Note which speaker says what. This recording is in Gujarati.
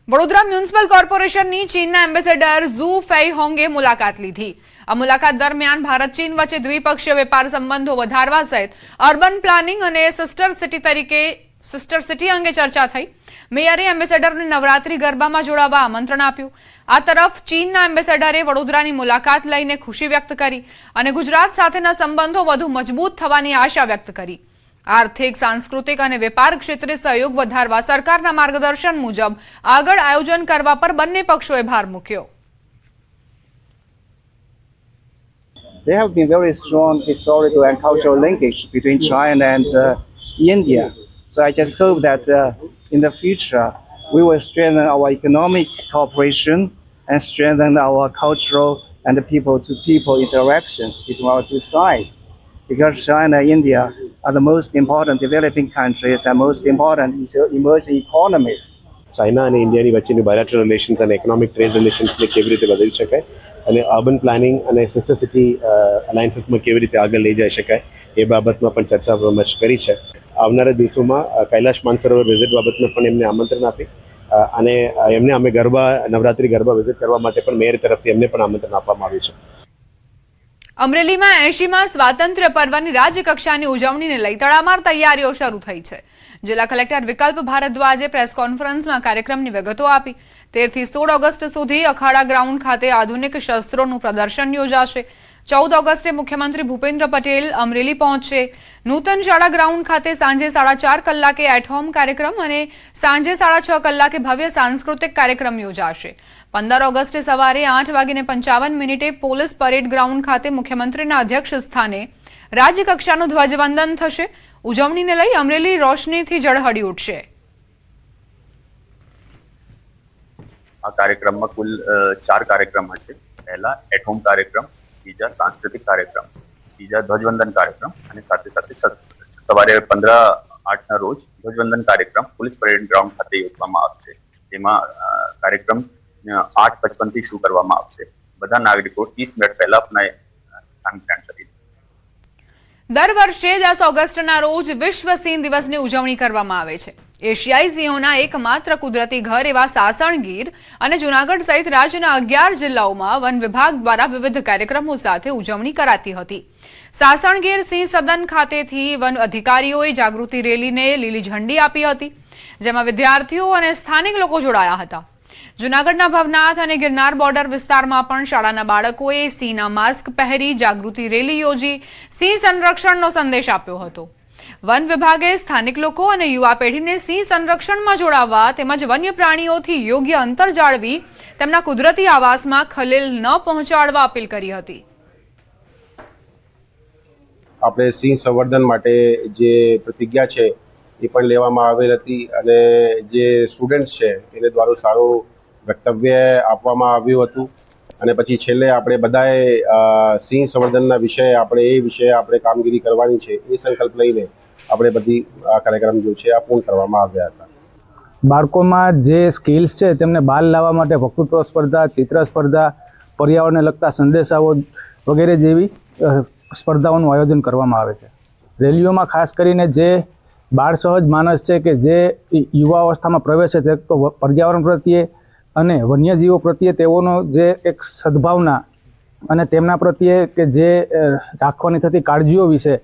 Speaker 1: વડોદરા મ્યુનિસિપલ કોર્પોરેશનની ચીનના એમ્બેસેડર ઝુ ફેઈહોંગે મુલાકાત લીધી। આ મુલાકાત દરમિયાન ભારત ચીન વચ્ચે દ્વિપક્ષીય વેપાર સંબંધો વધારવા સહિત અર્બન પ્લાનિંગ અને સિસ્ટર સિટી અંગે ચર્ચા થઈ। મેયરે એમ્બેસેડરને નવરાત્રી ગરબામાં જોડાવા આમંત્રણ આપ્યું। આ તરફ ચીનના એમ્બેસેડરે વડોદરાની મુલાકાત લઈને ખુશી વ્યક્ત કરી અને ગુજરાત સાથેના સંબંધો વધુ મજબૂત થવાની આશા વ્યક્ત કરી। आर्थिक, सांस्कृतिक और वेपार क्षेत्रे सहयोग वधारवा सरकारना मार्गदर्शन मुजब आगळ आयोजन करवा पर बंने पक्षोए भार मूक्यो।
Speaker 2: There have been very strong historical and cultural linkage between China and India. So I just hope that in the future we will strengthen our economic cooperation and strengthen our cultural and people-to-people interactions between our two sides. Because China and India are the most important developing countries and most important emerging economies.
Speaker 3: China અને ઇન્ડિયાની વચ્ચેની બાયલેટરલ રિલેશન્સ અને ઇકોનોમિક ટ્રેડ રિલેશન્સને કેવી રીતે વધારી શકાય અને અર્બન પ્લાનિંગ અને સિસ્ટર સિટી અલાયન્સીસમાં કેવી રીતે આગળ લઈ જઈ શકાય એ બાબતમાં પણ ચર્ચા વિમર્શ કરી છે। આવનારા દિવસોમાં કૈલાશ માનસરોવર વિઝિટ બાબતમાં પણ એમને આમંત્રણ આપી અને એમને અમે નવરાત્રી ગરબા વિઝિટ કરવા માટે પણ મેયર તરફથી એમને પણ આમંત્રણ આપવામાં આવ્યું છે।
Speaker 1: અમરેલીમાં 80મા સ્વાતંત્ર્ય પર્વની રાજ્યકક્ષાની ઉજવણીને લઈ તડામાર તૈયારીઓ શરૂ થઈ છે। જિલ્લા કલેક્ટર વિકલ્પ ભારદ્વાજે પ્રેસ કોન્ફરન્સમાં કાર્યક્રમની વિગતો આપી। 13 થી 16 ઓગસ્ટ સુધી અખાડા ગ્રાઉન્ડ ખાતે આધુનિક શસ્ત્રોનું પ્રદર્શન યોજાશે। 14 ઓગસ્ટે મુખ્યમંત્રી ભૂપેન્દ્ર પટેલ અમરેલી પહોંચશે। નૂતન શાળા ગ્રાઉન્ડ ખાતે સાંજે 4:30 કલાકે એટ હોમ કાર્યક્રમ અને સાંજે 6:30 કલાકે ભવ્ય સાંસ્કૃતિક કાર્યક્રમ યોજાશે। 15 ઓગસ્ટે સવારે 8:55 પોલીસ પરેડ ગ્રાઉન્ડ ખાતે મુખ્યમંત્રીના અધ્યક્ષ સ્થાને રાજ્યકક્ષાનું ધ્વજવંદન થશે। ઉજવણીને લઈ અમરેલી રોશનીથી ઝળહળી ઉઠશે।
Speaker 4: આ કાર્યક્રમમાં કુલ 4 કાર્યક્રમ હશે। પહેલા એટ હોમ કાર્યક્રમ, બીજા સાંસ્કૃતિક કાર્યક્રમ, બીજા ધ્વજવંદન કાર્યક્રમ અને સાથે સાથે સવારે 15/8ના રોજ ધ્વજવંદન કાર્યક્રમ પોલીસ પરેડ ગ્રાઉન્ડ ખાતે યોજવામાં આવશે। તેમાં કાર્યક્રમ 8:55 થી શરૂ કરવામાં આવશે। બધા નાગરિકો 30 મિનિટ પહેલા આપના સ્થાન ગ્રહણ કરી।
Speaker 1: દર વર્ષે 10 ઓગસ્ટના રોજ વિશ્વ સિંહ દિવસની ઉજવણી કરવામાં આવે છે। એશિયાઈ સિંહોના એકમાત્ર કુદરતી ઘર એવા સાસણ ગીર અને જૂનાગઢ સહિત રાજ્યના 11 જિલ્લાઓમાં વન વિભાગ દ્વારા વિવિધ કાર્યક્રમો સાથે ઉજવણી કરાતી હતી। સાસણ ગીર સિંહ સદન ખાતેથી વન અધિકારીઓએ જાગૃતિ રેલીને લીલી ઝંડી આપી હતી, જેમાં વિદ્યાર્થીઓ અને સ્થાનિક લોકો જોડાયા હતા। જૂનાગઢના ભવનાથ અને ગિરનાર બોર્ડર વિસ્તારમાં પણ શાળાના બાળકોએ સિંહના માસ્ક પહેરી જાગૃતિ રેલી યોજી સિંહ સંરક્ષણનો સંદેશ આપ્યો હતો। વન વિભાગે સ્થાનિક લોકો અને યુવા પેઢીને સિંહ સંરક્ષણમાં જોડાવા તેમજ વન્ય પ્રાણીઓથી યોગ્ય અંતર જાળવી તેમના કુદરતી આવાસમાં ખલેલ ન પહોંચાડવા અપીલ કરી હતી।
Speaker 5: આપણે સિંહ સંવર્ધન માટે જે પ્રતિજ્ઞા છે એ પણ લેવામાં આવેલ હતી અને જે સ્ટુડન્ટ્સ છે એને દ્વારા સારું વક્તવ્ય આપવામાં આવ્યું હતું અને પછી છેલ્લે આપણે બધાએ સિંહ સંવર્ધનના વિષય આપણે કામગીરી કરવાની છે એ સંકલ્પ લઈને આપણે બધી આ કાર્યક્રમ જે છે આ પૂર્ણ કરવામાં આવ્યા હતા।
Speaker 6: બાળકોમાં જે સ્કિલ્સ છે તેમને બહાર લાવવા માટે વક્તૃત્વ સ્પર્ધા, ચિત્ર સ્પર્ધા, પર્યાવરણને લગતા સંદેશાઓ વગેરે જેવી સ્પર્ધાઓનું આયોજન કરવામાં આવે છે। રેલીઓમાં ખાસ કરીને જે બાળ સહજ માનસ છે કે જે યુવા અવસ્થામાં પ્રવેશે તે તો પર્યાવરણ પ્રત્યે અને વન્યજીવો પ્રત્યે તેઓનો જે એક સદભાવના અને તેમના પ્રત્યે કે જે રાખવાની થતી કાળજીઓ વિશે